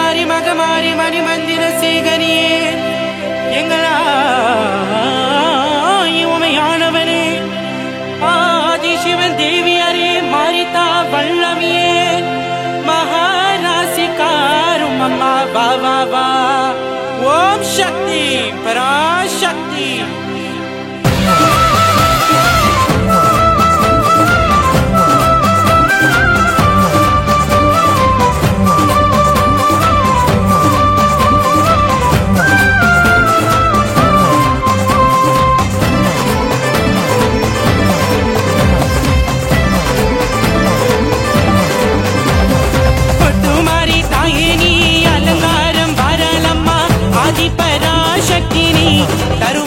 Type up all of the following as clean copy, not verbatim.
மாறி மகமாரி மணி மந்திர சேகரியே எங்களாய் உமையானவனே ஆதி சிவன் தேவியரே மாரிதா வல்லமியே மகாராசிக்காரும் அம்மா வா வா வா ஓம் Shakti Parashakti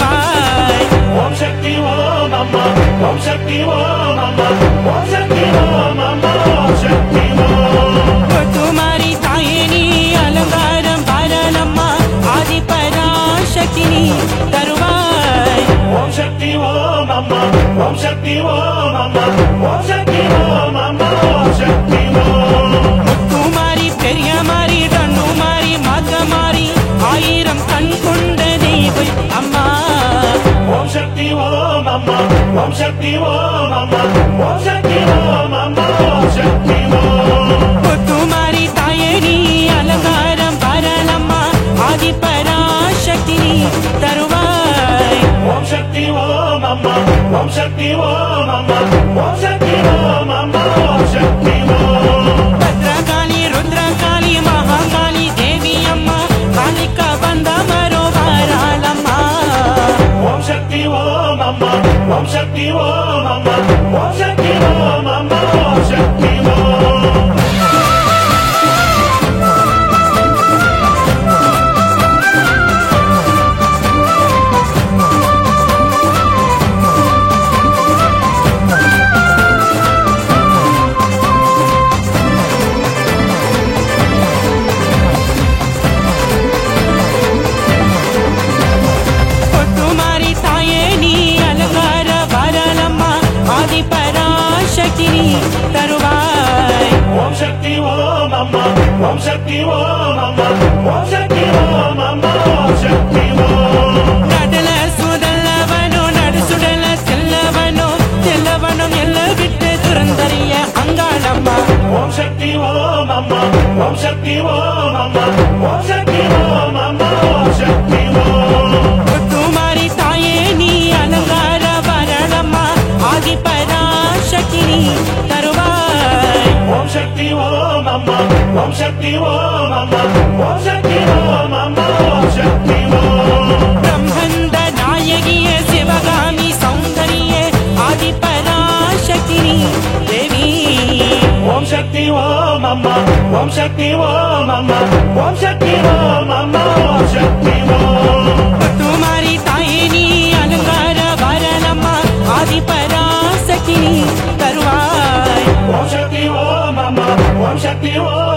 Om Shakti Om Amma Om Shakti Om Amma Om Shakti Om तुम्हारी तायनी अलंकारम बारलम्मा आदि पराशक्तिनी दरबार Om Shakti Om Amma Om Shakti Om Amma Om Shakti Om Amma Om Shakti Om तुम्हारी पेरियमारी रन्नुमारी मातमारी आयिरम कण कोंड देवी अम्मा Om Shakti Om Amma Om Shakti Om Amma Om Shakti Om Amma Om Shakti Om तुम्हारी तायनी अलंकारम बारलम्मा आदि पराशक्तिनी दरबार Om Shakti Om Amma Om Shakti Om Amma Om Shakti Om Amma Om Shakti Om Bhadrakali Rudrakali Mahakali देवी अम्मा कालिका बंदा मरो बारालम्मा Om Shakti Om Amma Om Shakti Om Amma Om Shakti Om Amma Om Shakti Om तुम्हारी तायनी अलंकार बारलम्मा आदि पराशक्तिनी दरबार Om Shakti Om Amma Om Shakti Om Amma Om Shakti Om Amma Om Shakti Om நடல சுடலவனோ நடுசுடல செல்லவனோ செல்லவனோ எல்ல விட்டு துறந்தறிய Angalamma Om Shakti Om Amma Om Shakti Om Amma Om Shakti Om Amma Om Shakti Om तुम्हारी तायनी अलंकार बारलम्मा आदि पराशक्तिनी दरबार Om Shakti Om Amma Om Shakti Om Amma Om Shakti Om Amma Om Shakti Om ब्रह्मंड नायकिय शिवगामी सौंदर्य आदि पराशक्तिनी देवी Om Shakti Om Amma Om Shakti Om Amma Om Shakti Om Amma Om Shakti Om तुम्हारी तायनी अलंकार बारलम्मा आदि पराशक्तिनी दरबार Om Shakti Om Amma Om Shakti Om